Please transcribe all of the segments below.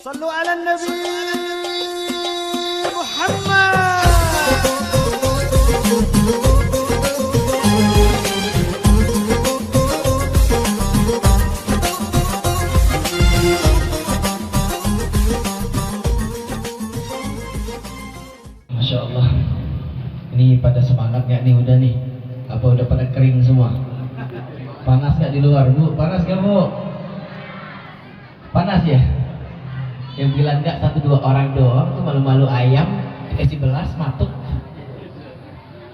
صلوا على النبي محمد. Masya Allah, ini pada semangat nggak nih? Udah nih, apa udah pada kering semua? Panas nggak di luar, Bu? Panas nggak, Bu? Panas ya? Yang bilang nggak 1-2 orang doang tuh malu-malu ayam dikasih belas matuk.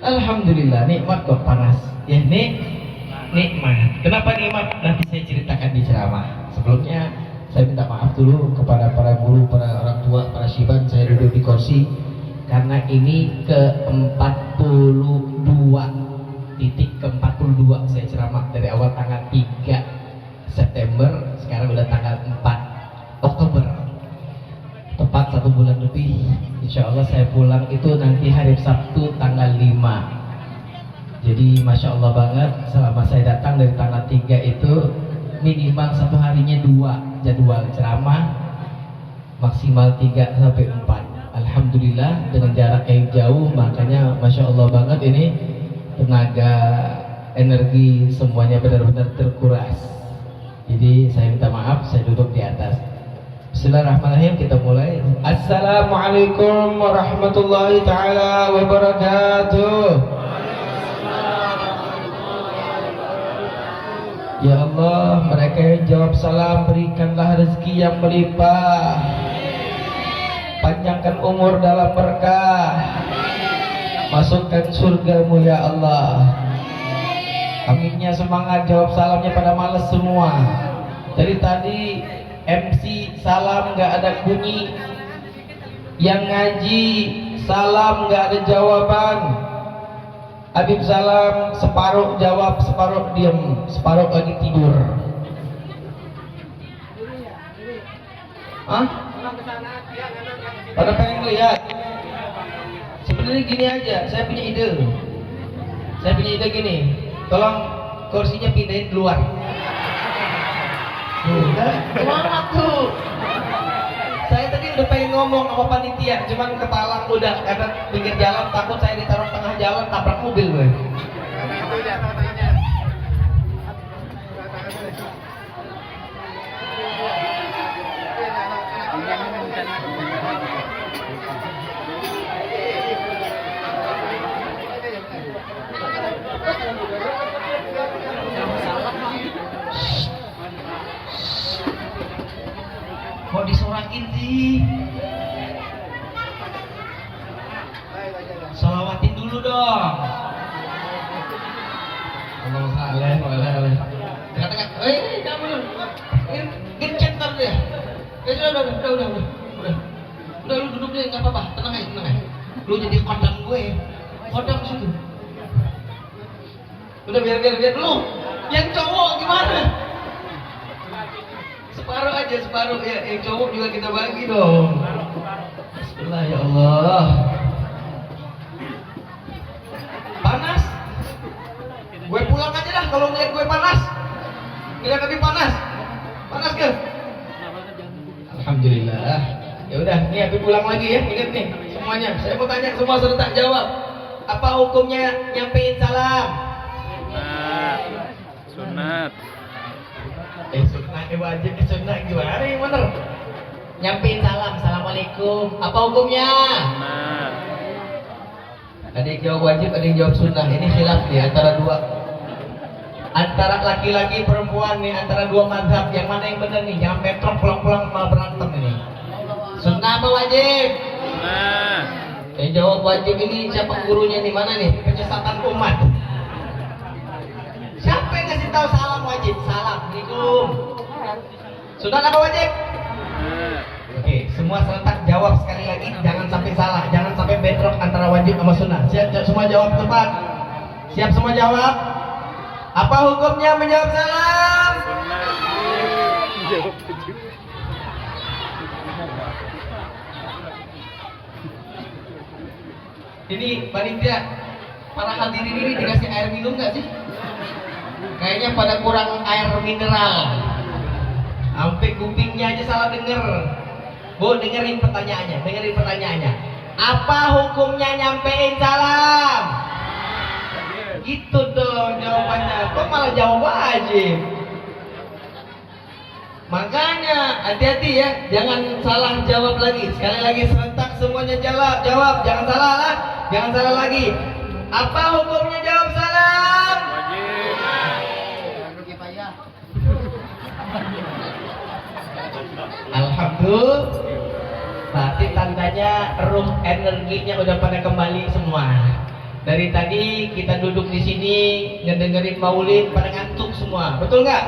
Alhamdulillah, nikmat kok panas. Ya nikmat. Kenapa nikmat? Nanti saya ceritakan di ceramah. Sebelumnya saya minta maaf dulu kepada para guru, para orang tua, para syiban. Saya duduk di kursi karena ini ke-42 titik ke-42 saya ceramah dari awal tanggal 3 September, sekarang udah tanggal 4 Oktober, tepat 1 bulan lebih. Insya Allah saya pulang itu nanti hari Sabtu tanggal 5. Jadi Masya Allah banget, selama saya datang dari tanggal 3 itu minimal 1 harinya 2 jadwal ceramah, maksimal 3 sampai 4. Alhamdulillah dengan jarak yang jauh, makanya Masya Allah banget ini tenaga, energi semuanya benar-benar terkuras. Jadi saya minta maaf, saya duduk di atas. Bismillahirrahmanirrahim, kita mulai. Assalamualaikum warahmatullahi ta'ala wabarakatuh. Ya Allah, mereka yang jawab salam, berikanlah rezeki yang melimpah, panjangkan umur dalam berkah, masukkan surgamu ya Allah. Aminnya semangat, jawab salamnya pada males semua. Dari tadi MC salam nggak ada bunyi, yang ngaji salam nggak ada jawaban. Habib salam separuh jawab, separuh diem, separuh lagi tidur. Hah? Pada pengen lihat? Sebenarnya gini aja, saya punya ide. Saya punya ide gini. Tolong kursinya pindahin keluar. Semangat tuh. Saya tadi udah pengen ngomong sama panitia, cuman kepala udah karena pinggir jalan, takut saya ditaruh tengah jalan tabrak mobil gue. Kok disorakin sih? Salawatin dulu dong. Boleh. Tengah-tengah. Jangan. Gencet ntar dia. Udah lu duduk deh, nggak apa-apa. Tenang aja. Lu jadi kodam gue. Kodam situ. Udah biar lu. Yang cowok gimana? Separuh ya, yang cowok juga kita bagi dong. Bismillah ya Allah. Panas? Gue pulang aja lah kalau ngeliat gue panas. Ngeliat tapi panas. Panas ke? Alhamdulillah. Ya udah, nih aku pulang lagi ya. Ingat nih semuanya. Saya mau tanya semua serentak jawab. Apa hukumnya nyampein salam? Sunat. Sunat wajib, sunat gimana yang bener? Nyampein salam, assalamualaikum. Apa hukumnya? Sunat. Ada yang jawab wajib, ada yang jawab sunnah. Ini khilaf nih antara laki-laki perempuan nih, antara dua mazhab. Yang mana yang bener nih? Jangan petrok pulang-pulang malah berantem ini. Sunnah apa wajib? Sunat. Yang jawab wajib ini siapa gurunya nih? Mana nih? Penyesatan umat. Siapa yang ngasih tahu salam wajib? Assalamualaikum. Sunnah apa wajib? Oke, semua serentak jawab sekali lagi. Jangan sampai salah, jangan sampai bentrok antara wajib sama sunnah. Siap semua jawab tepat? Siap semua jawab? Apa hukumnya menjawab salam? Jawab. Ini panitia, para hadirin ini dikasih air minum nggak sih? Kayaknya pada kurang air mineral. Sampai kupingnya aja salah denger. Bu, dengerin pertanyaannya. Apa hukumnya nyampein salam? Gitu dong jawabannya. Kok malah jawab wajib? Makanya hati-hati ya, jangan salah jawab lagi. Sekali lagi serentak semuanya jawab, jangan salah lah, jangan salah lagi. Apa hukumnya jawab salam? Alhamdulillah. Berarti tandanya ruh energinya udah pada kembali semua. Dari tadi kita duduk di sini ngedengerin maulid pada ngantuk semua. Betul nggak?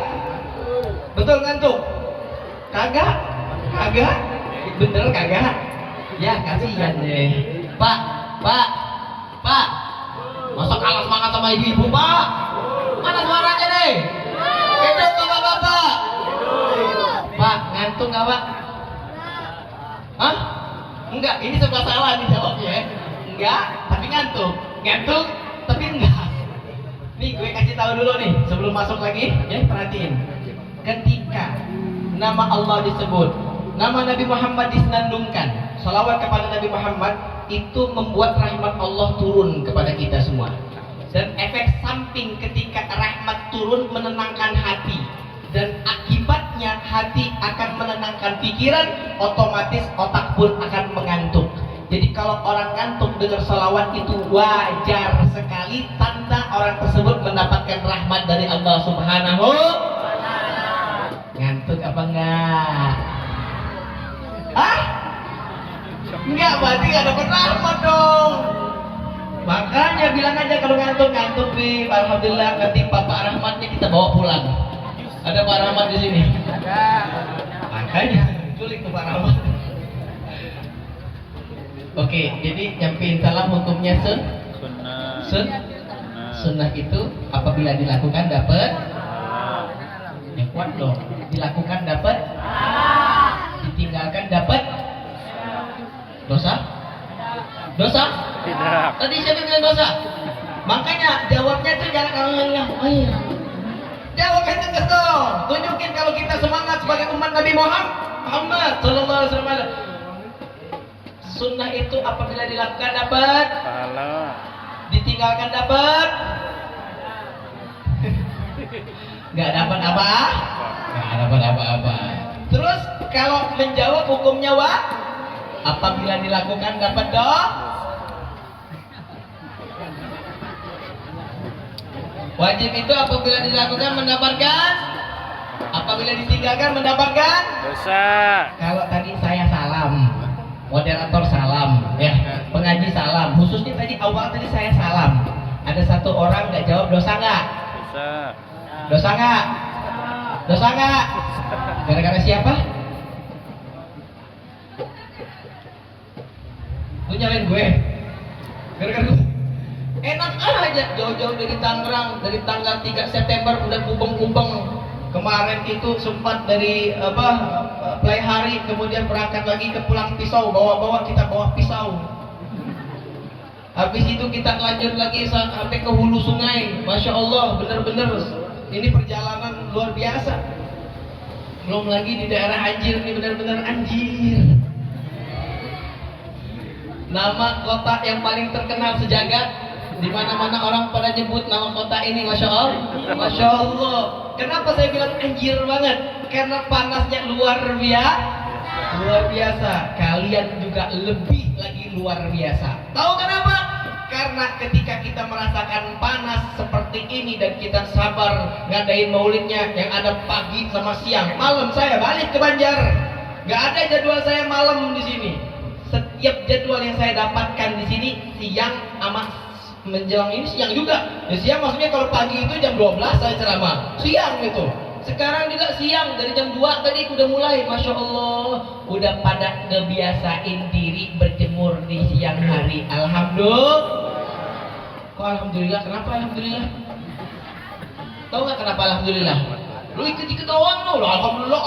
Betul ngantuk? Kagak? Bener kagak? Ya kasihan deh. Pak. Masa kalah semangat sama ibu-ibu, Pak? Mana suaranya nih? Hidup bapak-bapak. Pak, ngantuk nggak, Pak? Hah? Enggak, ini serba salah dijawabnya ya. Enggak, tapi ngantuk, tapi enggak. Nih gue kasih tahu dulu nih sebelum masuk lagi, ya perhatiin. Ketika nama Allah disebut, nama Nabi Muhammad disenandungkan, salawat kepada Nabi Muhammad itu membuat rahmat Allah turun kepada kita semua. Dan efek samping ketika rahmat turun menenangkan hati, dan akibatnya hati akan menenangkan pikiran, otomatis otak pun akan mengantuk. Jadi kalau orang ngantuk dengar salawat itu wajar sekali, tanda orang tersebut mendapatkan rahmat dari Allah Subhanahu. Ngantuk apa enggak? Enggak, berarti enggak dapat rahmat dong. Makanya bilang aja kalau ngantuk nih, alhamdulillah nanti Bapak rahmatnya kita bawa pulang. Ada Pak Rahmat di sini. Ada. Makanya culik tuh Pak Rahmat. Oke, jadi nyampein salam hukumnya sunnah itu apabila dilakukan dapat yang kuat dong. Dilakukan dapat, ditinggalkan dapat dosa. Tidak. Tadi siapa bilang dosa? Makanya jawabnya tuh jangan kalau jawab yang tegas dong. Tunjukin kalau kita semangat sebagai umat Nabi Muhammad sallallahu alaihi wasallam. Sunnah itu apabila dilakukan dapat pahala, ditinggalkan dapat nggak dapat apa-apa. Terus kalau menjawab hukumnya apabila dilakukan dapat wajib itu apabila dilakukan mendapatkan, apabila ditinggalkan mendapatkan dosa. Kalau tadi saya salam, moderator salam, ya pengaji salam, khususnya tadi awal tadi saya salam, ada satu orang nggak jawab dosa nggak? Dosa nggak? Gara-gara siapa? Lu nyalain gue? Gara-gara gue? Enak aja jauh-jauh dari Tangerang, dari tanggal 3 September udah kumpeng-kumpeng. Kemarin itu sempat dari Play Hari, kemudian berangkat lagi ke Pulang Pisau, kita bawa pisau. Habis itu kita lanjut lagi sampai ke hulu sungai. Masya Allah, bener-bener ini perjalanan luar biasa. Belum lagi di daerah Anjir, ini bener-bener Anjir. Nama kota yang paling terkenal sejagat. Di mana-mana orang pada nyebut nama kota ini, Masya Allah. Kenapa saya bilang anjir banget? Karena panasnya luar biasa. Kalian juga lebih lagi luar biasa. Tahu kenapa? Karena ketika kita merasakan panas seperti ini dan kita sabar ngadain maulidnya yang ada pagi sama siang, malam saya balik ke Banjar. Gak ada jadwal saya malam di sini. Setiap jadwal yang saya dapatkan di sini siang sama menjelang ini siang juga. Ya, siang maksudnya kalau pagi itu jam 12 saya ceramah. Siang itu. Sekarang juga siang dari jam 2 tadi udah mulai. Masya Allah, udah pada ngebiasain diri berjemur di siang hari. Alhamdulillah. Kok alhamdulillah? Kenapa alhamdulillah? Tahu nggak kenapa alhamdulillah? Lu ikut-ikut doang lu. Alhamdulillah.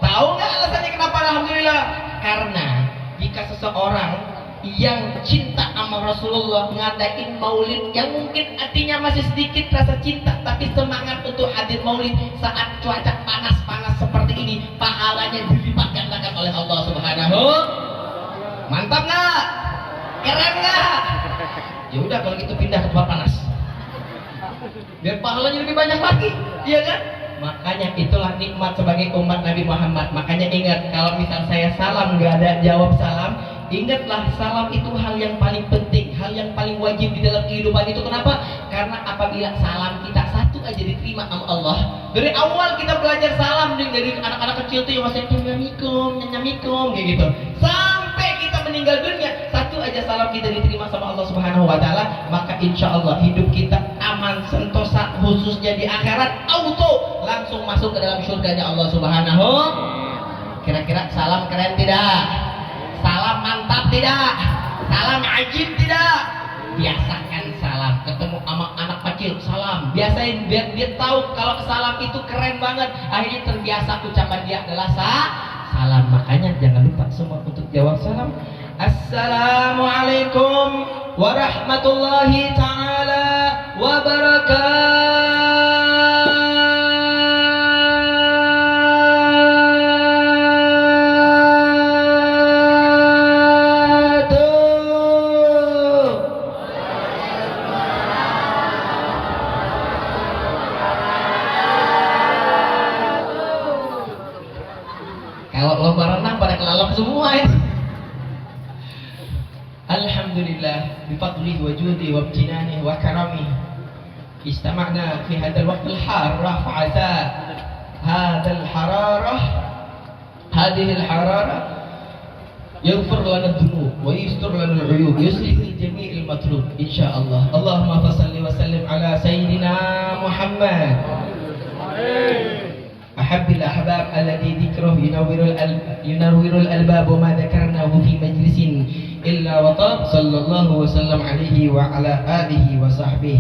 Tahu nggak alasannya kenapa alhamdulillah? Karena jika seseorang yang cinta sama Rasulullah ngadain maulid yang mungkin artinya masih sedikit rasa cinta, tapi semangat untuk hadir maulid saat cuaca panas-panas seperti ini, pahalanya dilipatkan Mantap nggak? Keren nggak? Ya udah kalau gitu pindah ke tempat panas. Biar pahalanya lebih banyak lagi, iya kan? Makanya itulah nikmat sebagai umat Nabi Muhammad. Makanya ingat, kalau misal saya salam nggak ada jawab salam, ingatlah salam itu hal yang paling penting, hal yang paling wajib di dalam kehidupan itu. Kenapa? Karena apabila salam kita satu aja diterima sama Allah. Dari awal kita belajar salam dari anak-anak kecil tuh yang masih nyanyamikum kayak gitu. Sampai kita meninggal dunia, satu aja salam kita diterima sama Allah Subhanahu wa taala, maka insya Allah hidup kita aman sentosa, khususnya di akhirat auto langsung masuk ke dalam surganya Allah Subhanahu. Kira-kira salam keren tidak? Salam mantap tidak? Salam ajib tidak? Biasakan salam. Ketemu sama anak kecil salam, biasain biar dia tahu kalau salam itu keren banget. Akhirnya terbiasa ucapan dia adalah salam. Makanya jangan lupa semua untuk jawab salam. Assalamualaikum warahmatullahi ta'ala wabarakatuh. Kalau lomba renang pada kelalap semua itu. Alhamdulillah bifadlihi wa judi wa imtinanihi wa karamihi istama'na fi hadzal waqtil harrah fa'asa hadzal hararah hadhihi al-hararah yaghfir lana dhunub wa yustur lana al-uyub yuslih li jami'il matlub insyaallah. Allahumma shalli wa sallim ala sayyidina Muhammad أحب الأحباب الذي ذكره ينور الألباب وما ذكرناه في مجلس إلا وطاب صلى الله وسلم عليه وعلى آله وصحبه.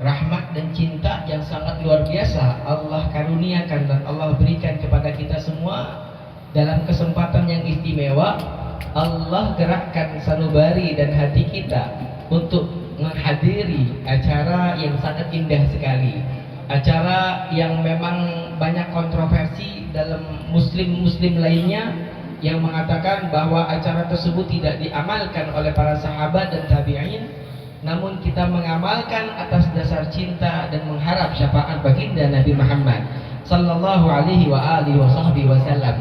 Rahmat dan cinta yang sangat luar biasa Allah karuniakan dan Allah berikan kepada kita semua dalam kesempatan yang istimewa. Allah gerakkan sanubari dan hati kita untuk menghadiri acara yang sangat indah sekali. Acara yang memang banyak kontroversi dalam muslim-muslim lainnya yang mengatakan bahwa acara tersebut tidak diamalkan oleh para sahabat dan tabi'in, namun kita mengamalkan atas dasar cinta dan mengharap syafaat baginda Nabi Muhammad sallallahu alaihi wa alihi wasallam,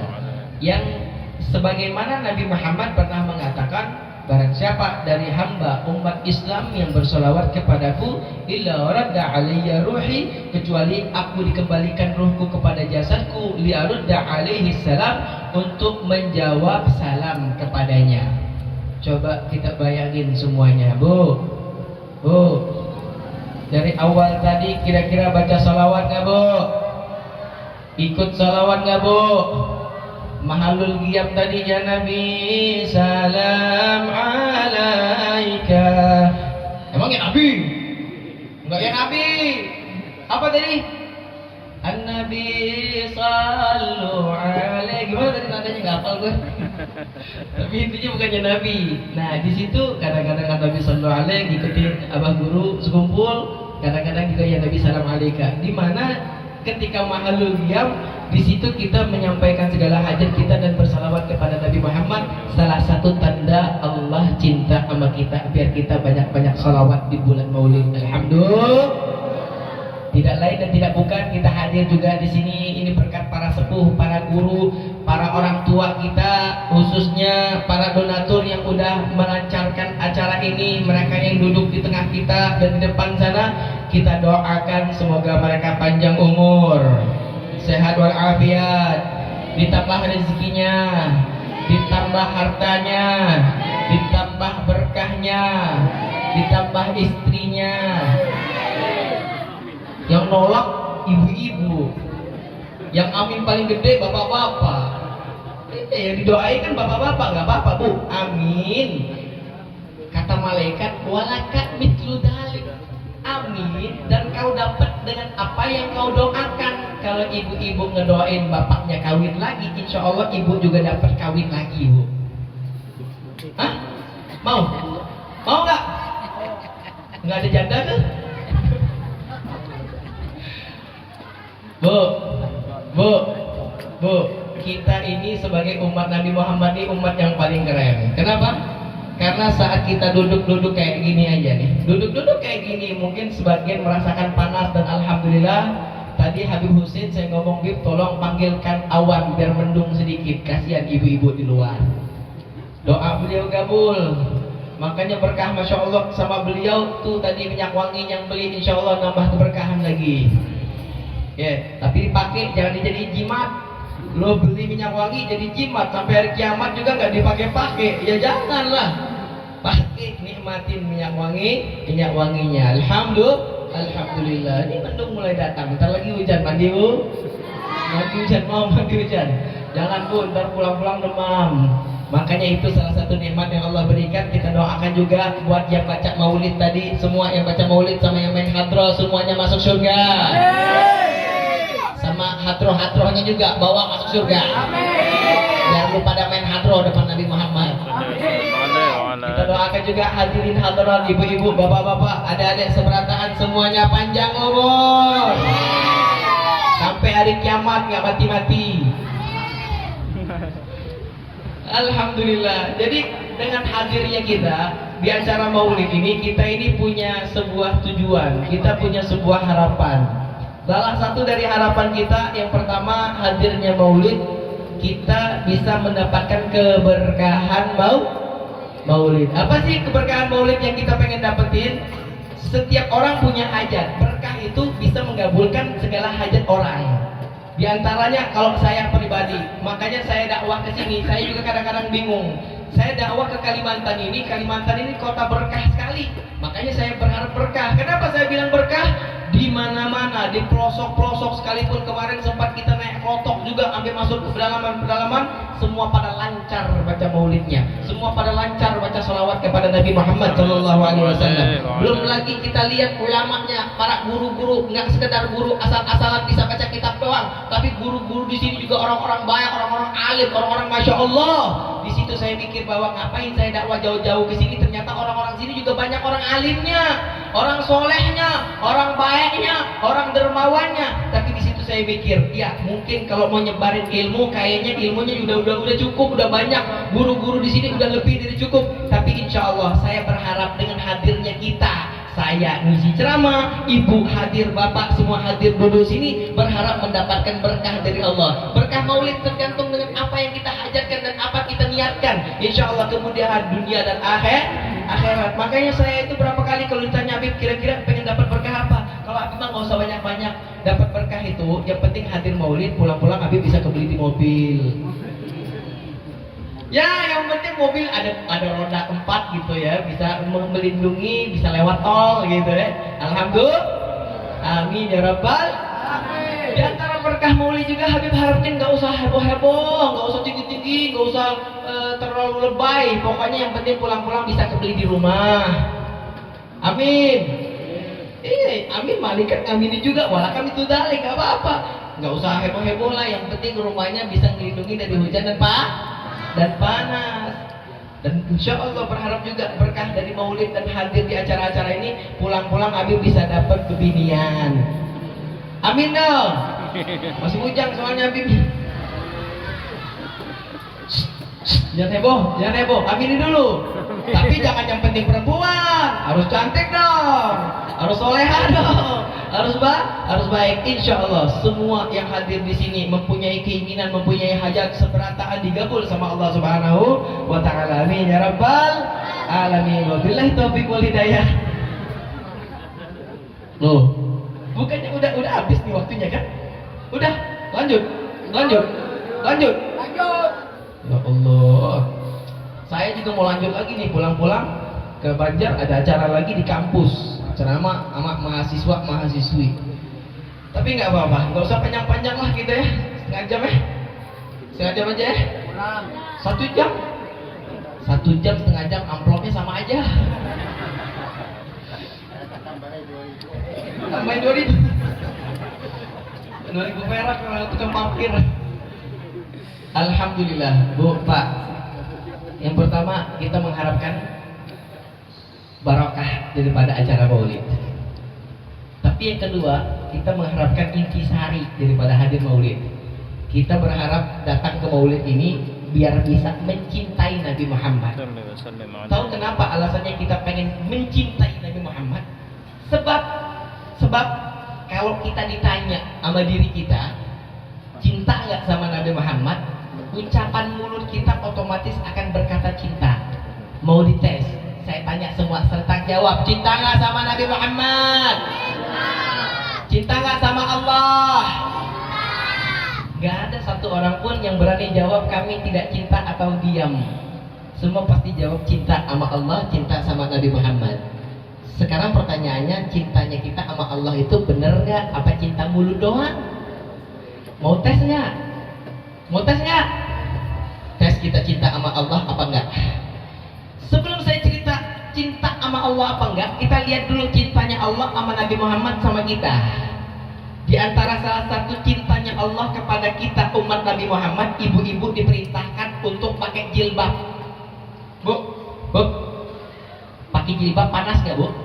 yang sebagaimana Nabi Muhammad pernah mengatakan, barang siapa dari hamba umat Islam yang bersolawat kepadaku illa radda alayya ruhi, kecuali aku dikembalikan ruhku kepada jasadku, liarudda alaihi salam, untuk menjawab salam kepadanya. Coba kita bayangin semuanya, Bu. Dari awal tadi kira-kira baca salawat gak, Bu? Ikut salawat gak, Bu? Mahalul qiyam tadi, ya Nabi salam alaika. Emang ya Nabi? Enggak ya Nabi. Apa tadi? An-Nabi sallu alaihi. Gimana tadi nadanya, enggak hafal gue. Tapi intinya bukannya Nabi. Nah, di situ kadang-kadang Nabi sallu alaihi ngikutin abah guru sekumpul, kadang-kadang juga ya Nabi salam alaika. Di mana ketika mahalul qiyam, di situ kita menyampaikan segala hajat kita dan bersalawat kepada Nabi Muhammad. Salah satu tanda Allah cinta sama kita, biar kita banyak-banyak salawat di bulan Maulid. Alhamdulillah. Tidak lain dan tidak bukan, kita hadir juga di sini ini berkat para sepuh, para guru, para orang tua kita, khususnya para donatur yang udah melancarkan acara ini, mereka yang duduk di tengah kita dan di depan sana. Kita doakan semoga mereka panjang umur, sehat walafiat, ditambah rezekinya, ditambah hartanya, ditambah berkahnya, ditambah istrinya. Yang nolak ibu-ibu, yang amin paling gede bapak-bapak. Yang didoain kan bapak-bapak, nggak apa-apa, Bu. Amin. Kata malaikat, walakat mitlu dalik. Amin, dan kau dapat dengan apa yang kau doakan. Kalau ibu-ibu ngedoain bapaknya kawin lagi, insya Allah ibu juga dapat kawin lagi, Bu. Hah? Mau? Mau nggak? Nggak ada janda tuh? Bu, kita ini sebagai umat Nabi Muhammad ini umat yang paling keren. Kenapa? Karena saat kita duduk-duduk kayak gini aja nih, duduk-duduk kayak gini mungkin sebagian merasakan panas, dan alhamdulillah tadi Habib Husin saya ngomong, Bib tolong panggilkan awan biar mendung sedikit, kasihan ibu-ibu di luar. Doa beliau kabul, makanya berkah Masya Allah sama beliau tuh. Tadi minyak wangi yang beli Insya Allah nambah keberkahan lagi ya, tapi dipakai jangan dijadiin jimat. Lo beli minyak wangi jadi jimat sampai hari kiamat juga nggak dipakai-pakai, ya janganlah. Pakai, nikmatin minyak wanginya. Alhamdulillah ini mendung mulai datang, bentar lagi hujan. Mandi hujan, jangan Bu, ntar pulang-pulang demam. Makanya itu salah satu nikmat yang Allah berikan. Kita doakan juga buat yang baca maulid tadi, semua yang baca maulid sama yang main hadroh semuanya masuk surga. Sama hadroh-hadrohnya juga bawa masuk surga. Jangan lupa pada main hadroh depan Nabi Muhammad. Kita doakan juga hadirin hadirat, ibu-ibu, bapak-bapak, adik-adik seberataan semuanya panjang umur sampai hari kiamat nggak mati-mati. Alhamdulillah. Jadi dengan hadirnya kita di acara maulid ini, kita ini punya sebuah tujuan, kita punya sebuah harapan. Salah satu dari harapan kita yang pertama, hadirnya maulid, kita bisa mendapatkan keberkahan maulid. Apa sih keberkahan maulid yang kita pengen dapetin? Setiap orang punya hajat. Berkah itu bisa menggabulkan segala hajat orang. Di antaranya kalau saya pribadi, makanya saya dakwah ke sini, saya juga kadang-kadang bingung. Saya dakwah ke Kalimantan ini kota berkah sekali. Makanya saya berharap berkah. Kenapa saya bilang berkah? Di mana-mana, di pelosok-pelosok sekalipun kemarin sempat kita naik klotok juga sampai masuk ke pedalaman-pedalaman, semua pada lancar baca maulidnya, semua pada lancar baca salawat kepada Nabi Muhammad SAW. Belum lagi kita lihat ulamanya, para guru-guru, nggak sekedar guru asal-asalan bisa baca kitab doang, tapi guru-guru di sini juga orang-orang baik, orang-orang alim, orang-orang Masya Allah. Di situ saya mikir bahwa ngapain saya dakwah jauh-jauh ke sini, ternyata orang-orang sini juga banyak orang alimnya, orang solehnya, orang baiknya, orang dermawannya. Tapi di situ saya mikir, ya mungkin kalau mau nyebarin ilmu, kayaknya ilmunya udah cukup, udah banyak. Guru-guru di sini udah lebih dari cukup. Tapi insya Allah saya berharap dengan hadirnya kita, saya ngisi ceramah, ibu hadir, bapak semua hadir duduk sini, berharap mendapatkan berkah dari Allah. Berkah maulid tergantung dengan apa yang kita hajatkan dan apa kita niatkan. Insya Allah kemudahan dunia dan akhirat. Makanya saya itu berapa kali kalau ditanya Habib kira-kira pengen dapat berkah apa? Kalau Habib mah nggak usah banyak-banyak. Dapat berkah itu yang penting hadir maulid, pulang-pulang Habib bisa kebeli di mobil. Ya, yang penting mobil ada roda 4 gitu ya, bisa melindungi, bisa lewat tol gitu ya. Alhamdulillah. Amin ya rabbal. Di antara berkah maulid juga Habib harapin nggak usah heboh-heboh, nggak usah tinggi-tinggi, nggak usah terlalu lebay. Pokoknya yang penting pulang-pulang bisa kebeli di rumah. Amin. Amin malaikat ngamini juga, walakan itu dalik, nggak apa-apa. Nggak usah heboh-heboh lah, yang penting rumahnya bisa melindungi dari hujan dan panas. Dan insya Allah berharap juga berkah dari maulid dan hadir di acara-acara ini, pulang-pulang Habib bisa dapat kebinian. Amin dong. Masih bujang soalnya Habib. Jangan heboh, aminin dulu. Tapi jangan yang penting perempuan, harus cantik dong, harus soleha dong, harus baik. Insya Allah semua yang hadir di sini mempunyai keinginan, mempunyai hajat seberataan digabul sama Allah Subhanahu wa Ta'ala. Amin ya rabbal alamin. Wabillahi taufiq wal hidayah. Loh, bukannya udah habis nih waktunya kan? Udah, lanjut. Ya Allah, saya juga mau lanjut lagi nih, pulang-pulang ke Banjar ada acara lagi di kampus, ceramah sama mahasiswa-mahasiswi. Tapi nggak apa-apa, nggak usah panjang-panjang lah gitu ya, setengah jam aja ya. 1 jam, setengah jam, amplopnya sama aja. Tambahin 2.000 perak kalau tukang parkir. Alhamdulillah, Bu, Pak. Yang pertama kita mengharapkan barokah daripada acara maulid. Tapi yang kedua kita mengharapkan intisari daripada hadir maulid. Kita berharap datang ke Maulid ini biar bisa mencintai Nabi Muhammad. Tahu kenapa alasannya kita pengen mencintai Nabi Muhammad? Sebab kalau kita ditanya sama diri kita, cinta nggak sama Nabi Muhammad, ucapan mulut kita otomatis akan berkata cinta. Mau dites, saya tanya semua serta jawab, cinta nggak sama Nabi Muhammad? Cinta nggak sama Allah? Gak ada satu orang pun yang berani jawab kami tidak cinta atau diam. Semua pasti jawab cinta sama Allah, cinta sama Nabi Muhammad. Sekarang pertanyaannya, cintanya kita sama Allah itu bener nggak? Apa cinta mulut doang? Mau tes nggak? Mau tes nggak? Tes kita cinta sama Allah apa enggak? Sebelum saya cerita cinta sama Allah apa enggak, kita lihat dulu cintanya Allah sama Nabi Muhammad sama kita. Di antara salah satu cintanya Allah kepada kita umat Nabi Muhammad, ibu-ibu diperintahkan untuk pakai jilbab. Bu, pakai jilbab panas gak bu?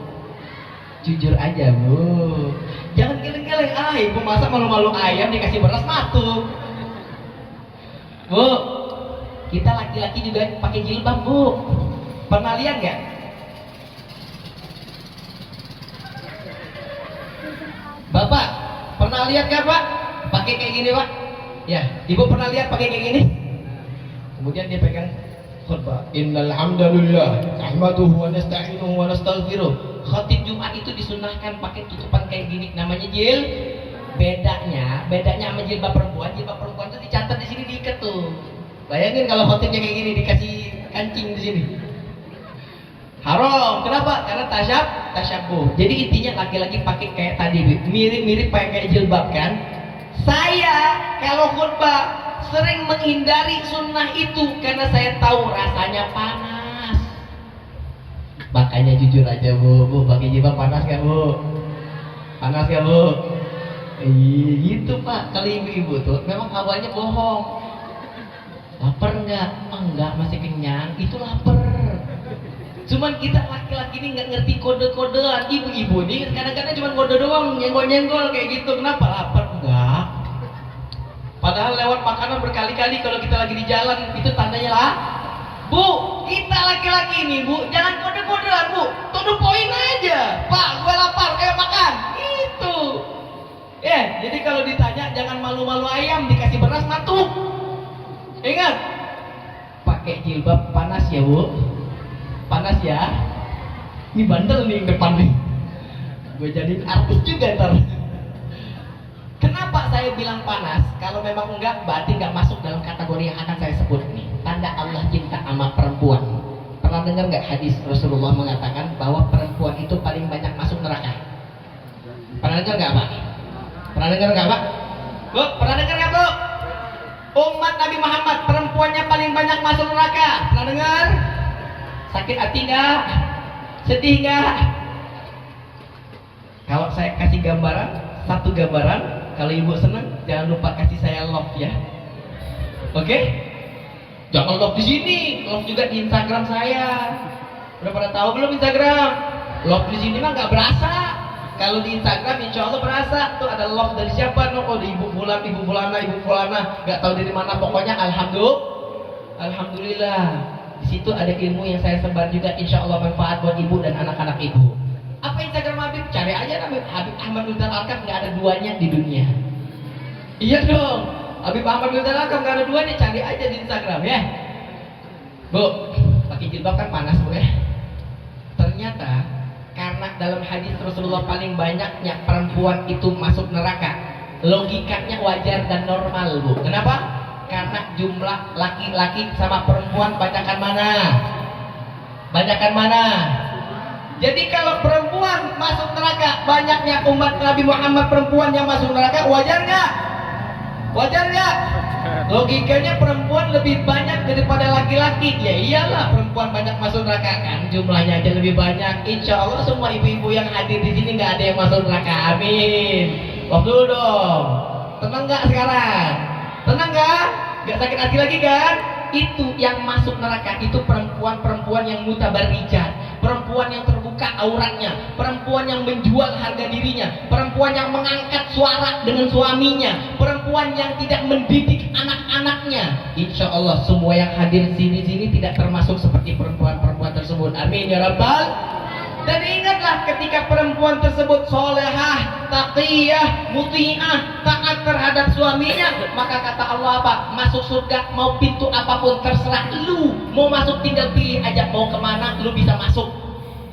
Jujur aja bu, jangan geleng-geleng. Ibu masa malu-malu ayam dikasih beras matu. Bu, kita laki-laki juga pakai jilbab bu. Pernah lihat gak? Bapak, pernah lihat kan pak? Pakai kayak gini pak? Ya, ibu pernah lihat pakai kayak gini? Kemudian dia pegang khutbah. Innal hamdalillah nahmaduhu wa nasta'inuhu wa nastaghfiruh. Khatib Jumat itu disunahkan pakai tutupan kayak gini, namanya jil. Bedanya sama jilbab perempuan itu dicatat di sini, diikat tuh. Bayangin kalau khatibnya kayak gini dikasih kancing di sini. Haram. Kenapa? Karena tasyabuh. Jadi intinya laki-laki pakai kayak tadi, mirip-mirip kayak jilbab kan. Saya kalau khutbah sering menghindari sunnah itu karena saya tahu rasanya panas. Makanya jujur aja bu, pakai jilbab panas kan bu? Panas kan bu? Gitu pak. Kalau ibu-ibu tuh memang awalnya bohong. Lapar enggak? Enggak, masih kenyang. Itu lapar. Cuman kita laki-laki ini nggak ngerti kode-kodean. Ibu-ibu ini kadang-kadang cuma kode doang, nyenggol-nyenggol kayak gitu. Kenapa? Lapar? Enggak. Padahal lewat makanan berkali-kali kalau kita lagi di jalan, itu tandanya lah. Bu, kita laki-laki ini bu, jangan kode-kodean bu, to the point aja. Pak, gue lapar, ayo makan. Itu. Jadi kalau ditanya jangan malu-malu ayam dikasih beras matu. Ingat, pakai jilbab panas ya bu. Panas ya. Ini bandel nih yang depan nih. Gue jadiin artis juga ntar. Kenapa saya bilang panas? Kalau memang enggak, berarti enggak masuk dalam kategori yang akan saya sebut nih. Tanda Allah cinta sama perempuan. Pernah dengar nggak hadis Rasulullah mengatakan bahwa perempuan itu paling banyak masuk neraka? Pernah dengar nggak pak? Pernah dengar nggak pak? Bu, pernah dengar nggak bu? Umat Nabi Muhammad perempuannya paling banyak masuk neraka. Pernah dengar? Sakit hati nggak? Sedih nggak? Kalau saya kasih gambaran, satu gambaran, kalau ibu senang, jangan lupa kasih saya love ya. Oke? Jangan love di sini, love juga di Instagram saya. Udah pada tahu belum Instagram? Love di sini mah nggak berasa. Kalau di Instagram insya Allah berasa. Tuh ada love dari siapa? Oh di ibu Fulana, nggak tahu dari mana. Pokoknya alhamdulillah. Di situ ada ilmu yang saya sebar juga, insya Allah manfaat buat ibu dan anak-anak ibu. Apa Instagram Habib? Cari aja nama Habib Ahmad Nurdal Alkaf, nggak ada duanya di dunia. Iya dong, Habib Ahmad Nurdal Alkaf nggak ada duanya, cari aja di Instagram ya. Bu, pakai jilbab kan panas bu ya. Ternyata karena dalam hadis Rasulullah paling banyaknya perempuan itu masuk neraka, logikanya wajar dan normal bu. Kenapa? Karena jumlah laki-laki sama perempuan banyakan mana? Banyakan mana? Jadi kalau perempuan masuk neraka, banyaknya umat Nabi Muhammad perempuan yang masuk neraka, wajar nggak? Wajar nggak? Logikanya perempuan lebih banyak daripada laki-laki. Ya iyalah, perempuan banyak masuk neraka kan, jumlahnya aja lebih banyak. Insya Allah semua ibu-ibu yang hadir di sini nggak ada yang masuk neraka. Amin. Waktu dulu dong. Tenang nggak sekarang? Tenang nggak? Nggak sakit hati lagi kan? Itu yang masuk neraka itu perempuan-perempuan yang mutabarrijat, perempuan yang terbuka membuka auratnya, perempuan yang menjual harga dirinya, perempuan yang mengangkat suara dengan suaminya, perempuan yang tidak mendidik anak-anaknya. Insya Allah semua yang hadir sini tidak termasuk seperti perempuan-perempuan tersebut. Amin ya rabbal. Dan ingatlah ketika perempuan tersebut solehah, taqiyah, muti'ah, taat terhadap suaminya, maka kata Allah apa? Masuk surga mau pintu apapun terserah lu. Mau masuk tinggal pilih aja mau kemana lu bisa masuk.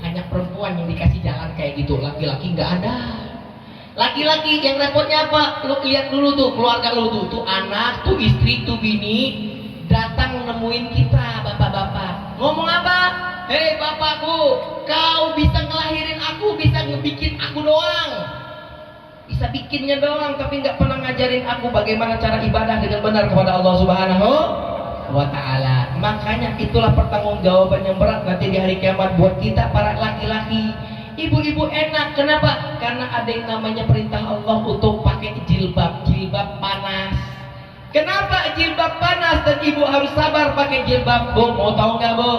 Hanya perempuan yang dikasih jalan kayak gitu, laki-laki nggak ada. Laki-laki yang repotnya apa? Lu lihat dulu tuh keluarga lu tuh anak, tuh istri, tuh bini datang nemuin kita bapak-bapak. Ngomong apa? Hei bapakku, kau bisa ngelahirin aku, bisa ngebikin aku doang. Bisa bikinnya doang, tapi nggak pernah ngajarin aku bagaimana cara ibadah dengan benar kepada Allah Subhanahu wa Ta'ala. Makanya itulah pertanggungjawaban yang berat nanti di hari kiamat buat kita para laki-laki. Ibu-ibu enak, kenapa? Karena ada yang namanya perintah Allah untuk pakai jilbab panas. Kenapa jilbab panas dan ibu harus sabar pakai jilbab? Bu, mau tahu nggak bu?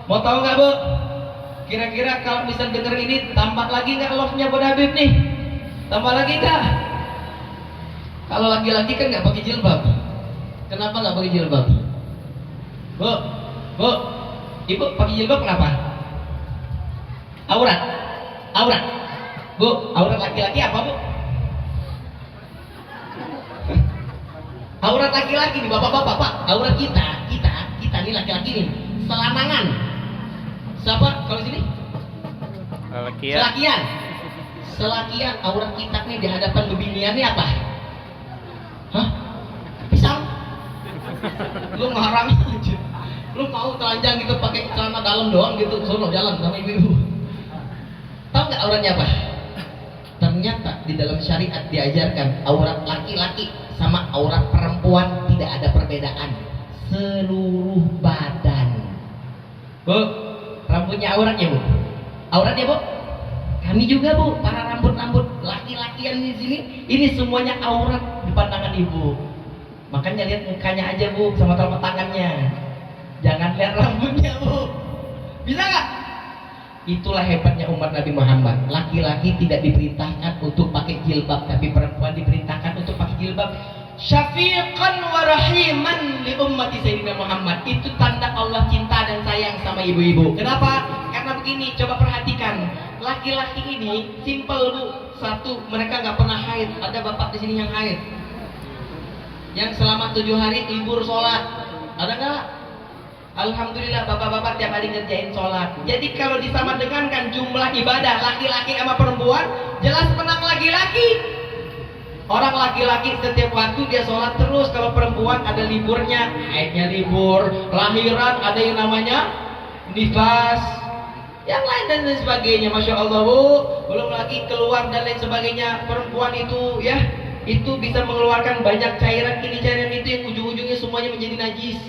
Mau tahu nggak bu? Kira-kira kalau misal denger ini tambah lagi nggak love-nya buat Habib nih? Tambah lagi nggak? Kalau laki-laki kan nggak pakai jilbab. Kenapa nggak pakai jilbab? Bu, ibu pakai jilbab kenapa? Aurat. Bu, aurat laki-laki apa bu? Aurat laki-laki nih bapak-bapak, pak. Aurat kita nih laki-laki nih. Selanangan. Siapa kalau sini? Selakian aurat kita nih di hadapan bebinian nih apa? Hah? Pisang? Lu ngarang aja. Lu mau telanjang gitu pakai celana dalam doang gitu, sono jalan sama ibu-ibu. Tahu nggak auratnya apa? Ternyata di dalam syariat diajarkan aurat laki-laki sama aurat perempuan tidak ada perbedaan. Seluruh badan. Bu, rambutnya auratnya bu? Auratnya bu? Kami juga bu, para rambut-rambut laki-laki yang di sini, ini semuanya aurat di pandangan ibu. Makanya lihat mukanya aja bu, sama telapak tangannya. Jangan lihat rambutnya bu. Bisa nggak? Itulah hebatnya umat Nabi Muhammad. Laki-laki tidak diperintahkan untuk pakai jilbab, tapi perempuan diperintahkan untuk pakai jilbab. Syafiqan wa rahiman li ummati Sayyidina Muhammad. Itu tanda Allah cinta dan sayang sama ibu-ibu. Kenapa? Karena begini, coba perhatikan. Laki-laki ini simple bu. Satu, mereka nggak pernah haid. Ada bapak di sini yang haid? Yang selama 7 hari libur sholat. Ada nggak? Alhamdulillah bapak-bapak tiap hari ngerjain sholat. Jadi kalau disamadengankan jumlah ibadah laki-laki sama perempuan, jelas menang laki-laki. Orang laki-laki setiap waktu dia sholat terus. Kalau perempuan ada liburnya, haidnya libur, lahiran ada yang namanya nifas, yang lain dan lain sebagainya. Masya Allah bu, belum lagi keluar dan lain sebagainya. Perempuan itu ya, itu bisa mengeluarkan banyak cairan ini cairan itu yang ujung-ujungnya semuanya menjadi najis.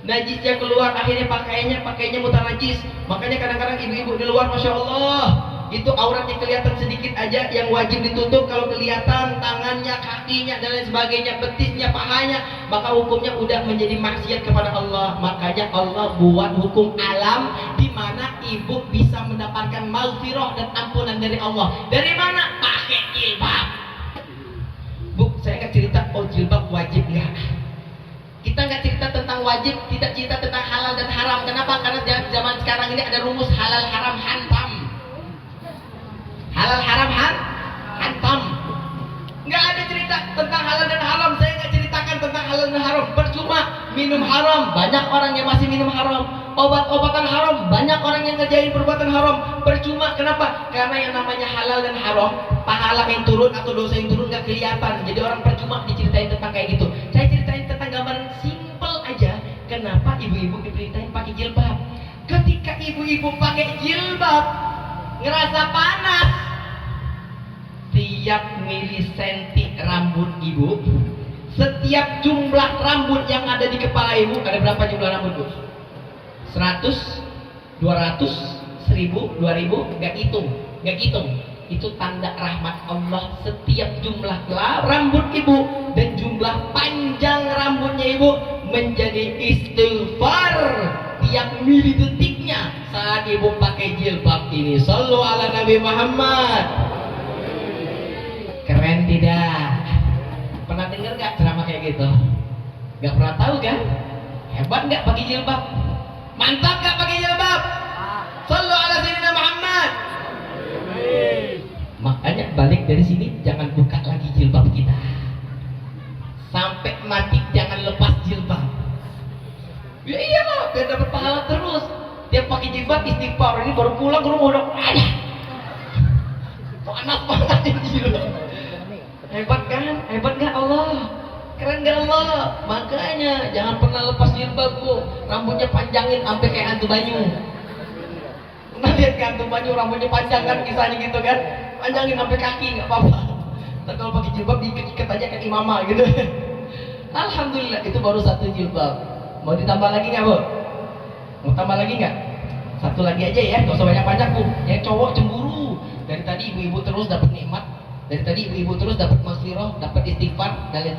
Najisnya keluar, akhirnya pakainya mutar najis. Makanya kadang-kadang ibu-ibu di luar, Masya Allah, itu auratnya kelihatan sedikit aja, yang wajib ditutup kalau kelihatan tangannya, kakinya dan lain sebagainya, betisnya, pahanya, maka hukumnya udah menjadi maksiat kepada Allah. Makanya Allah buat hukum alam di mana ibu bisa mendapatkan maghfirah dan ampunan dari Allah. Dari mana? Pakai jilbab. Bu, saya nggak cerita oh jilbab wajib nggak. Kita nggak cerita tentang wajib, tidak cerita tentang halal dan haram. Kenapa? Karena zaman sekarang ini ada rumus halal haram hantam. Halal haram hantam. Nggak ada cerita tentang halal dan haram. Saya nggak ceritakan tentang halal dan haram. Percuma minum haram, banyak orang yang masih minum haram. Obat-obatan haram, banyak orang yang ngerjain perbuatan haram. Percuma, kenapa? Karena yang namanya halal dan haram, pahala yang turun atau dosa yang turun nggak kelihatan. Jadi orang percuma diceritain tentang kayak gitu. Saya ceritain tentang gambaran simple aja. Kenapa ibu-ibu diperintahin pakai jilbab? Ketika ibu-ibu pakai jilbab, ngerasa panas. Tiap milisenti rambut ibu, setiap jumlah rambut yang ada di kepala ibu, ada berapa jumlah rambut bu? 100, 200, 1000, 2000, nggak hitung. Itu tanda rahmat Allah. Setiap jumlah rambut ibu dan jumlah panjang rambutnya ibu menjadi istighfar tiap mili detiknya saat ibu pakai jilbab ini, sallu ala Nabi Muhammad. Keren tidak? Pernah dengar gak ceramah kayak gitu? Gak pernah tahu kan? Hebat gak pakai jilbab? Mantap gak pakai jilbab? Sallu ala Sayyidina Muhammad. Makanya balik dari sini jangan buka lagi jilbab kita. Sampai mati jangan lepas jilbab. Ya iyalah, biar dapat pahala terus. Dia pakai jilbab istighfar, ini baru pulang ke rumah udah ada. Panas banget ini jilbab. Hebat kan? Hebat gak Allah? Keren gak Allah? Makanya jangan pernah lepas jilbab bu. Rambutnya panjangin sampai kayak hantu banyu. Pernah lihat kan hantu banyu rambutnya panjang kan, kisahnya gitu kan? Panjangin sampai kaki nggak apa-apa. Dan kalau pakai jilbab diikat-ikat aja kayak imamah gitu. Alhamdulillah itu baru satu jilbab. Mau ditambah lagi nggak bu? Mau tambah lagi nggak? Satu lagi aja ya, nggak usah banyak-banyak bu. Yang cowok cemburu. Dari tadi ibu-ibu terus dapat nikmat. Dari tadi ibu-ibu terus dapat maghfirah, dapat istighfar dan lain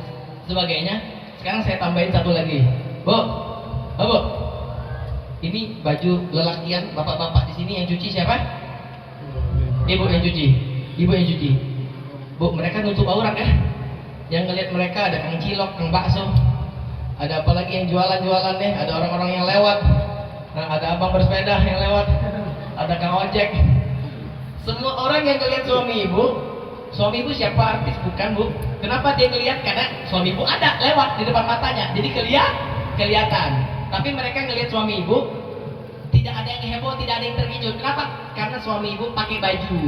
sebagainya. Sekarang saya tambahin satu lagi. Bu, bu, ini baju lelakian bapak-bapak di sini yang cuci siapa? Ibu yang cuci. Ibu yang cuci. Bu, mereka nutup aurat ya? Yang ngelihat mereka ada kang cilok, kang bakso. Ada apa lagi yang jualan-jualan deh, ada orang-orang yang lewat. Nah, ada abang bersepeda yang lewat. Ada kang ojek. Semua orang yang ngelihat suami ibu siapa artis bukan bu? Kenapa dia ngelihat? Karena suami ibu ada lewat di depan matanya, jadi kelihatan. Tapi mereka ngelihat suami ibu tidak ada yang heboh, tidak ada yang terkejut. Kenapa? Karena suami ibu pakai baju.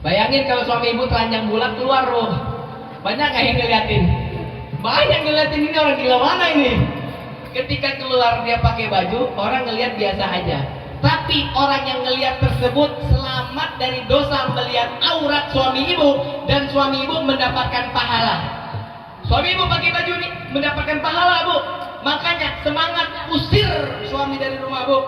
Bayangin kalau suami ibu telanjang bulat keluar loh. Banyak nggak yang ngeliatin? Banyak ngeliatin, ini orang gila mana ini? Ketika keluar dia pakai baju, orang ngeliat biasa aja. Tapi orang yang ngeliat tersebut selamat dari dosa melihat aurat suami ibu, dan suami ibu mendapatkan pahala. Suami ibu pakai baju ini mendapatkan pahala bu. Makanya semangat usir suami dari rumah bu.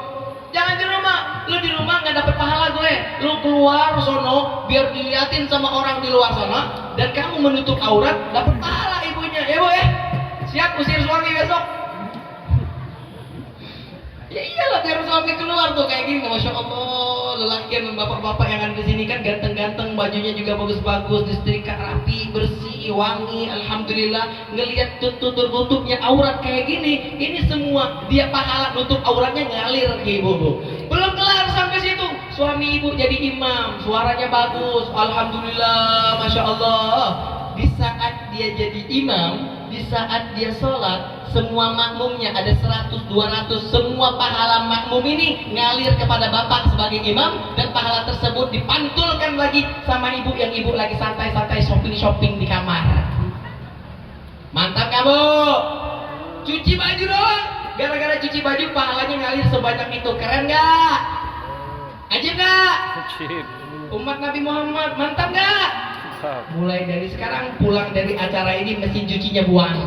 Jangan di rumah, lu di rumah nggak dapat pahala gue. Lu keluar sono biar diliatin sama orang di luar sana, dan kamu menutup aurat dapat pahala ibunya. Ya bu ya, siap usir suami besok. Ya iyalah biar suami keluar tuh kayak gini, masya Allah, lelakian bapak-bapak yang ada di sini kan ganteng-ganteng, bajunya juga bagus-bagus, disetrika rapi, bersih, wangi, alhamdulillah. Ngelihat tutupnya aurat kayak gini, ini semua dia pahala nutup auratnya ngalir ke ibu bu. Belum kelar sampai situ, suami ibu jadi imam, suaranya bagus, alhamdulillah, masya Allah. Di saat dia jadi imam, di saat dia sholat, semua makmumnya ada 100, 200, semua pahala makmum ini ngalir kepada bapak sebagai imam, dan pahala tersebut dipantulkan lagi sama ibu yang ibu lagi santai-santai shopping di kamar. Mantap kamu? Cuci baju doang, gara-gara cuci baju pahalanya ngalir sebanyak itu. Keren gak? Ajib gak? Umat Nabi Muhammad, mantap gak? Mulai dari sekarang pulang dari acara ini mesin cucinya buang.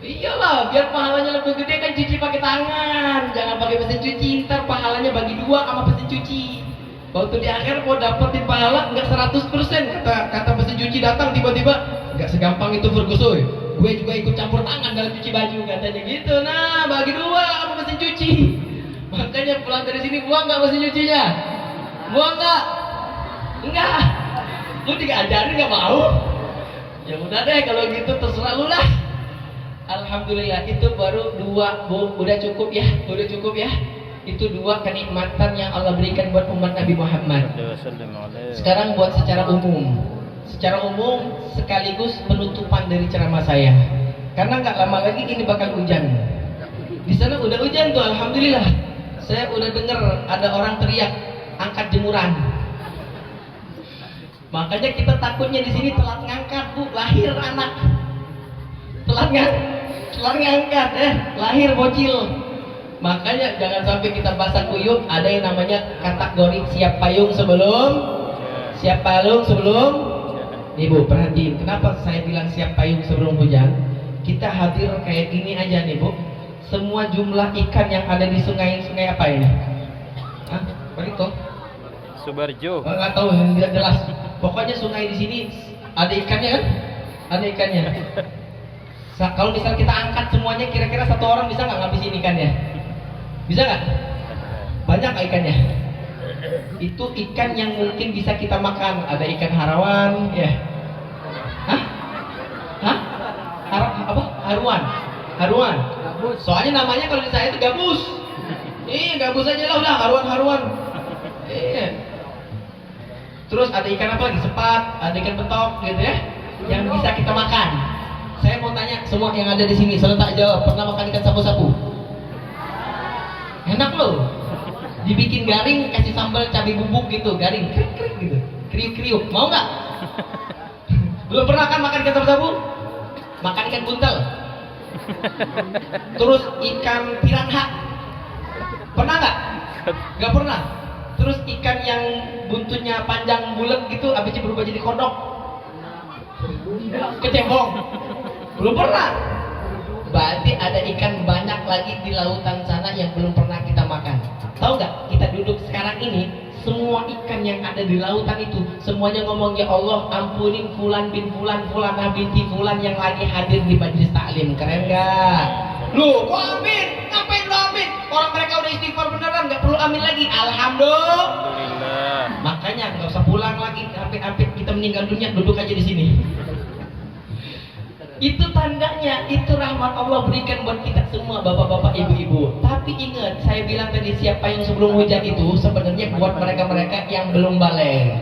Iyalah, biar pahalanya lebih gede kan cuci pakai tangan, jangan pakai mesin cuci. Ntar pahalanya bagi dua sama mesin cuci. Waktu di akhir mau dapetin pahala nggak 100%. Kata mesin cuci datang tiba-tiba, nggak segampang itu Ferguson. Gue juga ikut campur tangan dalam cuci baju katanya gitu. Nah, bagi dua sama mesin cuci. Makanya pulang dari sini buang nggak mesin cucinya? Buang nggak? Enggak. Lu diajarin nggak mau? Ya udah deh kalau gitu terserah lu lah. Alhamdulillah itu baru dua bu, udah cukup ya, itu dua kenikmatan yang Allah berikan buat umat Nabi Muhammad. Sekarang buat secara umum sekaligus penutupan dari ceramah saya, karena nggak lama lagi ini bakal hujan. Di sana udah hujan tuh, alhamdulillah. Saya udah dengar ada orang teriak angkat jemuran. Makanya kita takutnya di sini telat ngangkat bu, lahir anak. Telat ngangkat, lahir bocil. Makanya jangan sampai kita basah kuyup. Ada yang namanya kategori siap payung sebelum ibu perhatiin. Kenapa saya bilang siap payung sebelum hujan? Kita hadir kayak gini aja nih bu. Semua jumlah ikan yang ada di sungai apa ini? Hah? Apa itu? Subarjo. Nggak tahu, tidak jelas. Pokoknya sungai di sini ada ikannya kan? Ada ikannya. Kalau misal kita angkat semuanya, kira-kira satu orang bisa nggak ngabisin ikannya? Bisa nggak? Banyak nggak ikannya? Itu ikan yang mungkin bisa kita makan. Ada ikan harawan, ya. Hah? Hah? Apa? Haruan. Haruan. Soalnya namanya kalau di saya itu gabus. Gabus aja lah udah haruan. Iya. Terus ada ikan apa lagi? Sepat, ada ikan betok gitu ya. Yang bisa kita makan. Saya mau tanya semua yang ada di sini, serentak jawab. Pernah makan ikan sapu-sapu? Enak loh. Dibikin garing, kasih sambal cabai bubuk gitu, garing, krik-krik gitu, kriuk-kriuk. Mau nggak? Belum pernah kan makan ikan sapu-sapu? Makan ikan buntel. Terus ikan piranha. Pernah nggak? Nggak pernah. Terus ikan yang buntutnya panjang bulat gitu, habisnya berubah jadi kodok. Kecebong. Belum pernah. Berarti ada ikan banyak lagi di lautan sana yang belum pernah kita makan. Tahu nggak? Kita duduk sekarang ini, semua ikan yang ada di lautan itu semuanya ngomong, ya Allah ampunin fulan bin fulan, fulanah binti fulan yang lagi hadir di majelis taklim. Keren nggak? Loh, kok amin? Ngapain lo amin? Orang mereka udah istighfar beneran, nggak perlu amin lagi. Alhamdulillah. Makanya nggak usah pulang lagi sampai kita meninggal dunia, duduk aja di sini. Itu tandanya, itu rahmat Allah berikan buat kita semua, bapak-bapak, ibu-ibu. Tapi ingat, saya bilang tadi siapa yang sebelum hujan itu sebenarnya buat mereka-mereka yang belum balik.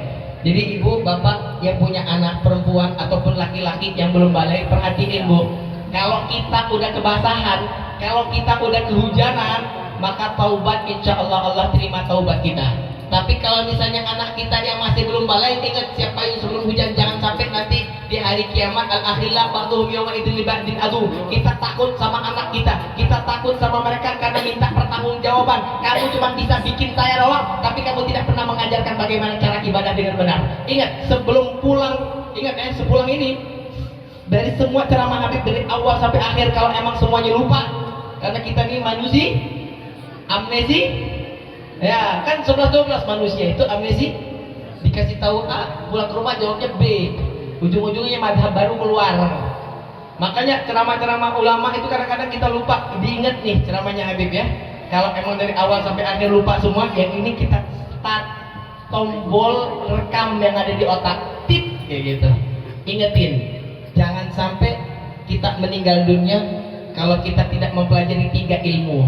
Jadi ibu, bapak yang punya anak perempuan ataupun laki-laki yang belum balik, perhatiin bu. Kalau kita udah kebasahan, kalau kita udah kehujanan, maka taubat insya Allah Allah terima taubat kita. Tapi kalau misalnya anak kita yang masih belum balik, ingat siapa yang sebelum hujan, jangan sampai nanti di hari kiamat al-akhillah ba'duhum yawma idzin li ba'din adu. Kita takut sama anak kita takut sama mereka karena minta pertanggungjawaban. Kamu cuma bisa bikin saya doang, tapi kamu tidak pernah mengajarkan bagaimana cara ibadah dengan benar. Ingat, sebelum pulang, ingat ya, sepulang ini dari semua ceramah Habib dari awal sampai akhir, kalau emang semuanya lupa, karena kita ini manusia amnesi. Ya, kan 11-12 manusia itu amnesi. Dikasih tahu A, pulang ke rumah jawabnya B. Ujung-ujungnya madhab baru keluar. Makanya ceramah-ceramah ulama itu kadang-kadang kita lupa. Diingat nih ceramahnya Habib ya. Kalau emang dari awal sampai akhir lupa semua, yang ini kita start tombol rekam yang ada di otak. Tip kayak gitu. Ingetin, jangan sampai kita meninggal dunia kalau kita tidak mempelajari 3 ilmu.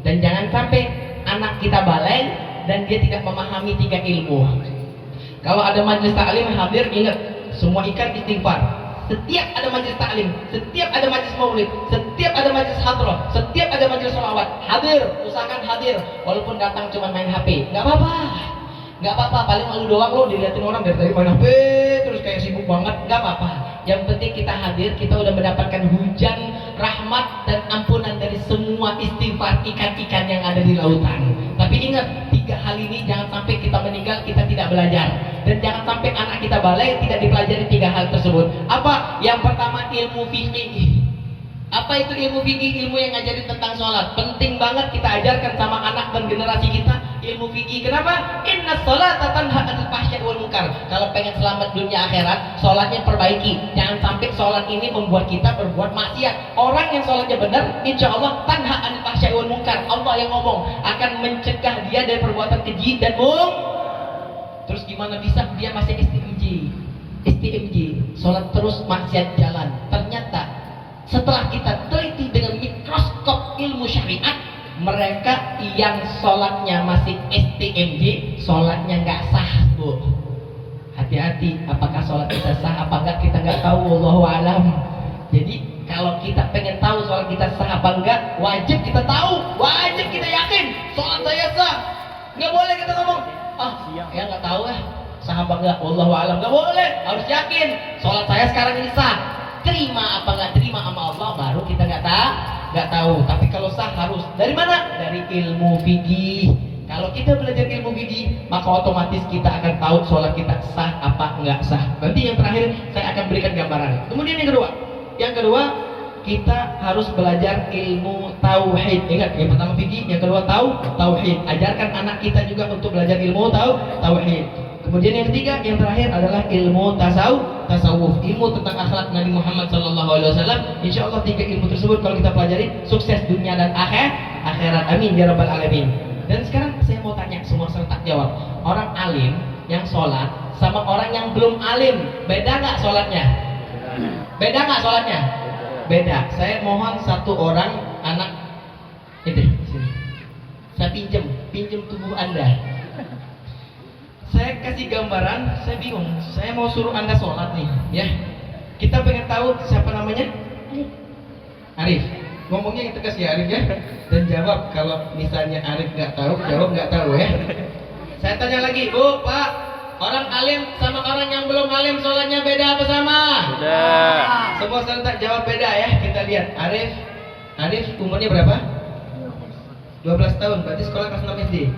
Dan jangan sampai anak kita balik dan dia tidak memahami 3 ilmu. Kalau ada majelis taklim hadir, ingat semua ikan istighfar. Setiap ada majelis taklim, setiap ada majelis maulid, setiap ada majelis hadrah, setiap ada majelis sholawat, hadir, usahakan hadir. Walaupun datang cuma main HP, nggak apa-apa. Nggak apa-apa, paling malu doang lo dilihatin orang dari tadi main HP terus kayak sibuk banget, nggak apa-apa. Yang penting kita hadir, kita udah mendapatkan hujan rahmat dan ampunan dari semua istighfar ikan-ikan yang ada di lautan. Tapi ingat, 3 hal ini jangan sampai kita meninggal kita tidak belajar, dan jangan sampai anak kita balik tidak dipelajari 3 hal tersebut. Apa? Yang pertama, ilmu fikih. Apa itu ilmu fikih? Ilmu yang ngajarin tentang sholat. Penting banget kita ajarkan sama anak dan generasi kita ilmu fikih. Kenapa? Inna sholata tanha 'anil fahsya'i wal munkar. Kalau pengen selamat dunia akhirat, sholatnya perbaiki. Jangan sampai sholat ini membuat kita berbuat maksiat. Orang yang sholatnya benar, insya Allah tanha 'anil fahsya'i wal munkar. Allah yang ngomong akan mencegah dia dari perbuatan keji dan Terus gimana bisa dia masih STMJ, sholat terus maksiat jalan. Ternyata setelah kita teliti dengan mikroskop ilmu syariat, mereka yang sholatnya masih STMJ, sholatnya nggak sah bu. Hati-hati, apakah sholat kita sah apa enggak kita nggak tahu, wallahu alam. Jadi kalau kita pengen tahu sholat kita sah apa enggak, wajib kita tahu, wajib kita yakin sholat saya sah. Nggak boleh kita ngomong, ya nggak tahu sah apa enggak, wallahu alam. Nggak boleh, harus yakin sholat saya sekarang ini sah. Terima apa nggak terima sama Allah, baru kita nggak tahu. Tapi kalau sah harus dari mana? Dari ilmu fikih. Kalau kita belajar ilmu fikih, maka otomatis kita akan tahu sholat kita sah apa nggak sah. Nanti yang terakhir saya akan berikan gambaran. Kemudian yang kedua kita harus belajar ilmu tauhid. Ingat, yang pertama fikih, yang kedua tauhid. Ajarkan anak kita juga untuk belajar ilmu tauhid. Kemudian yang ketiga, yang terakhir adalah ilmu tasawuf, ilmu tentang akhlak Nabi Muhammad SAW. Insya Allah 3 ilmu tersebut kalau kita pelajari, sukses dunia dan akhirat. Amin ya rabbal alamin. Dan sekarang saya mau tanya semua serentak jawab. Orang alim yang sholat sama orang yang belum alim, beda nggak sholatnya? Beda nggak sholatnya? Beda. Saya mohon satu orang anak ini sini. Saya pinjem tubuh Anda. Saya kasih gambaran, saya bingung. Saya mau suruh Anda sholat nih, ya. Kita pengen tahu siapa namanya? Arif. Ngomongnya yang tegas ya Arif ya. Dan jawab kalau misalnya Arif nggak tahu, jawab nggak tahu ya. Saya tanya lagi, Bu, Pak, orang alim sama orang yang belum alim sholatnya beda apa sama? Beda. Semua serentak jawab beda ya. Kita lihat Arif umurnya berapa? 12 tahun, berarti sekolah kelas 6 SD.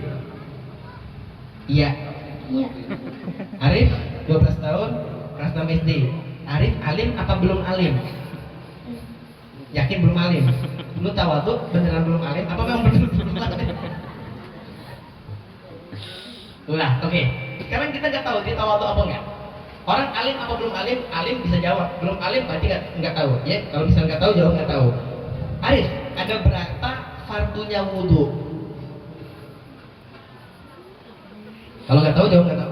Iya. Iya. Arif 12 tahun, kelas 6 SD. Arif alim apa belum alim? Yakin belum alim? Lu tawadhu beneran belum alim apa memang beneran belum alim? Lah, oke. Sekarang kita nggak tahu dia tawadhu apa enggak. Orang alim apa belum alim? Alim bisa jawab. Belum alim berarti nggak tahu. Ya, kalau misalnya nggak tahu jawab nggak tahu. Arif, ada berapa fardunya wudhu? Kalau nggak tahu jawab nggak tahu.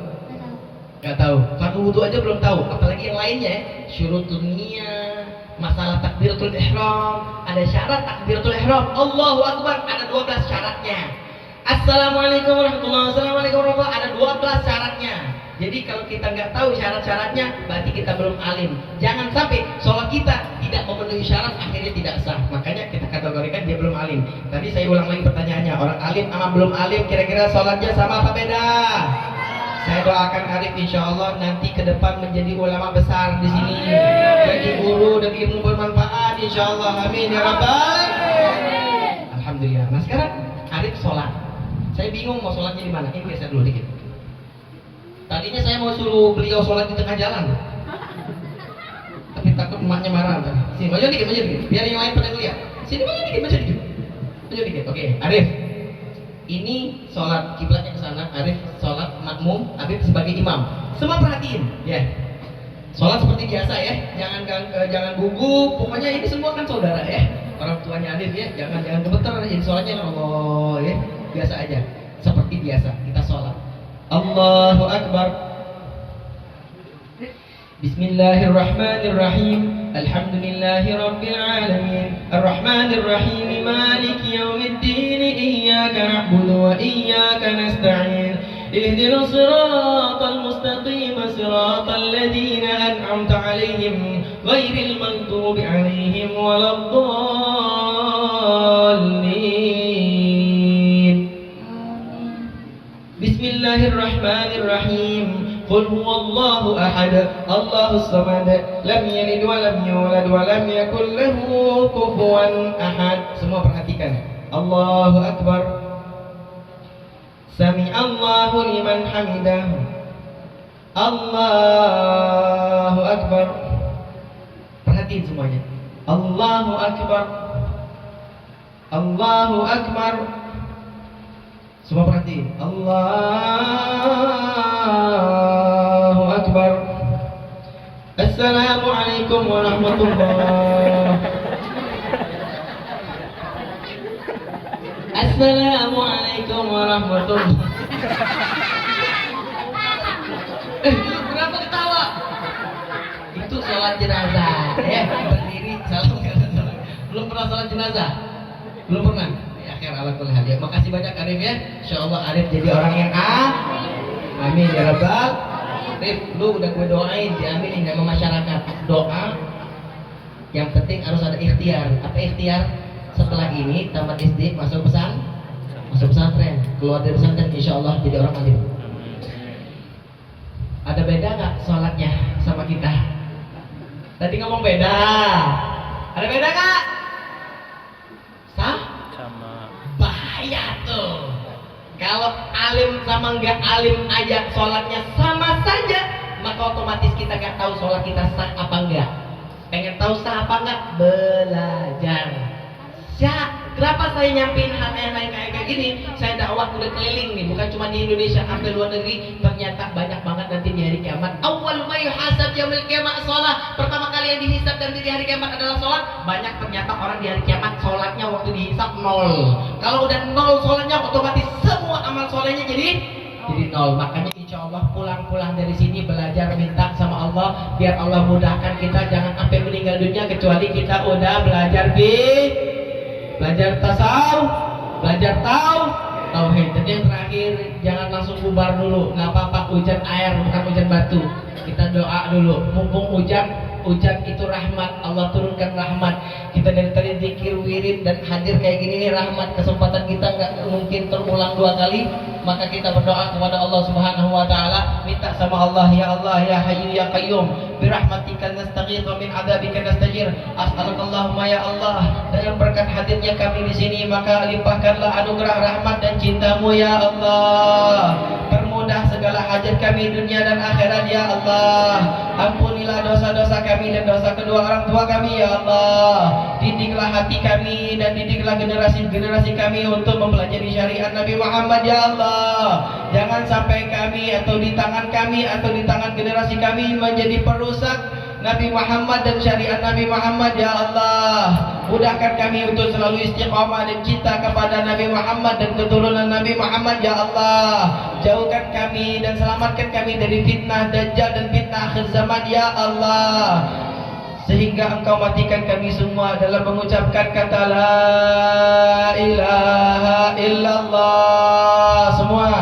Nggak tahu. Fardu wudhu aja belum tahu, apalagi yang lainnya ya. Syurutun niyah, masalah takbiratul ihram, ada syarat takbiratul ihram. Allahu akbar, ada 12 syaratnya. Assalamualaikum warahmatullahi wabarakatuh. Assalamualaikum warahmatullahi wabarakatuh. Ada 12 syaratnya. Jadi kalau kita nggak tahu syarat-syaratnya, berarti kita belum alim. Jangan sampai sholat kita tidak memenuhi syarat akhirnya tidak sah. Makanya kita kategorikan dia belum alim. Tadi saya ulang lagi pertanyaannya, orang alim sama belum alim kira-kira sholatnya sama apa beda? Saya doakan Arif insya Allah nanti ke depan menjadi ulama besar di sini, jadi guru dan ilmu bermanfaat insya Allah. Amin ya rabbal. Alhamdulillah. Nah sekarang Arif sholat. Saya bingung mau sholatnya di mana. Ini geser dulu dikit. Tadinya saya mau suruh beliau sholat di tengah jalan, tapi takut emaknya marah. Sini maju dikit, biar yang lain pada lihat. Sini maju dikit. Oke, Arif. Ini sholat kiblatnya ke sana, Arif sholat makmum, Arif sebagai imam. Semua perhatiin, ya. Sholat seperti biasa ya, jangan gugup. Pokoknya ini semua kan saudara ya. Orang tuanya Arif ya, jangan gemeter. Jadi sholatnya Allah ya, biasa aja. Seperti biasa kita sholat. Allahu Akbar. Bismillahirrahmanirrahim. Alhamdulillahi Rabbil Alamin. Ar-Rahmanir-Rahim. Maliki yawmiddin. Iyyaka na'budu wa iyyaka nasta'in. Ihdinas siratal mustaqim. Siratal ladzina an'amta 'alaihim ghairil maghdubi 'alaihim waladdallin. Bismillahirrahmanirrahim. Qul huwallahu ahad, Allahus samad, lam yalid wa lam yulad wa lam yakul lahu kufuwan ahad. Semua perhatikan. Allahu akbar. Sami Allahu liman hamidah. Allahu akbar. Perhatiin semuanya. Allahu akbar. Allahu akbar. Semua perhatiin. Allahu akbar. Assalamualaikum warahmatullahi. Assalamualaikum warahmatullahi. Kenapa ketawa? Itu sholat jenazah. Berdiri salam. Belum pernah sholat jenazah? Belum pernah? Ala kulli hal. Makasih banyak Arif ya. Insyaallah Arif jadi orang yang amin ya rabbal. Arif, lu udah gue doain diaminin sama masyarakat. Doa yang penting harus ada ikhtiar. Apa ikhtiar? Setelah ini tamat SD masuk pesantren, keluar dari pesantren insyaallah jadi orang alim. Ada beda nggak sholatnya sama kita? Tadi ngomong beda. Ada beda nggak? Sah? Bahaya tuh. Kalau alim sama nggak alim aja sholatnya sama saja, maka otomatis kita nggak tahu sholat kita sah apa enggak. Pengen tahu sah apa enggak? Belajar. Ya, kenapa saya nyampein hal yang kayak gini? Saya dakwah udah keliling nih, bukan cuma di Indonesia, sampai luar negeri. Ternyata banyak banget nanti di hari kiamat. Awal ma yuhasab yaumil qiyamah shalah. Pertama kali yang dihisab nanti di hari kiamat adalah sholat. Banyak ternyata orang di hari kiamat sholatnya waktu dihisab nol. Kalau udah nol sholatnya, otomatis semua amal solehnya jadi nol. Makanya insya Allah pulang dari sini belajar minta sama Allah biar Allah mudahkan kita, jangan sampai meninggal dunia kecuali kita udah belajar tasawuf, belajar tauhid. Dan yang terakhir, jangan langsung bubar dulu, nggak apa-apa hujan air bukan hujan batu. Kita doa dulu, mumpung hujan itu rahmat, Allah turunkan rahmat. Kita dari tadi zikir, wirid dan hadir kayak gini nih rahmat. Kesempatan kita nggak mungkin terulang 2 kali, maka kita berdoa kepada Allah Subhanahu wa taala, minta sama Allah, ya Allah ya Hayyu ya Qayyum, birahmatika nastaghits wa min adzabika nastajir. As'alukallahumma ya Allah, dengan berkat hadirnya kami di sini maka limpahkanlah anugerah rahmat dan cintamu ya Allah. Permudah segala hajat kami dunia dan akhirat ya Allah. Ampunilah dosa-dosa kami dan dosa kedua orang tua kami ya Allah. Didiklah hati kami dan didiklah generasi kami untuk mempelajari syariat Nabi Muhammad ya Allah. Jangan sampai kami atau di tangan kami atau di tangan generasi kami menjadi perusak Nabi Muhammad dan syariat Nabi Muhammad ya Allah. Mudahkan kami untuk selalu istiqamah dan cinta kepada Nabi Muhammad dan keturunan Nabi Muhammad ya Allah. Jauhkan kami dan selamatkan kami dari fitnah Dajjal dan fitnah akhir zaman ya Allah. Sehingga Engkau matikan kami semua dalam mengucapkan kata la ilaha illallah. Semua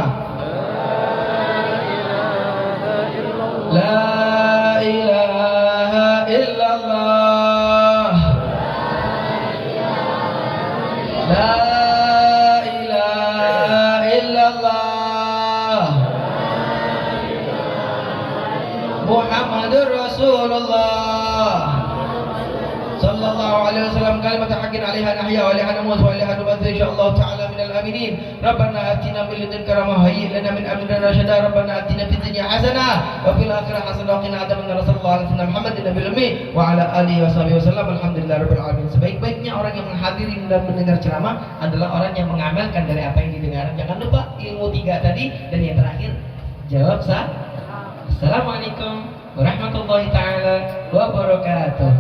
la ilaha illallah. La ilaha illallah. Muhammadur Rasulullah sallallahu alaihi wasallam. Kalimat haqqin 'alaiha nahya wa 'alaiha namut wa 'alaiha nubadh insyaallah ta'ala minal aminin. Rabbana atina min ladunka rahmah hayyi lana min amrina rasyada. Rabbana atina fid dunya hasanah wa fil akhirati hasanah wa qina adzabannar. Sallallahu alaihi wasallam Muhammadin nabiyil ummi wa ala alihi washabihi wasallam. Alhamdulillahirabbil alamin. Sebaik-baiknya orang yang menghadiri dan mendengar ceramah adalah orang yang mengamalkan dari apa yang didengar. Jangan lupa ilmu 3 tadi, dan yang terakhir jawab sah. Assalamualaikum warahmatullahi taala wabarakatuh.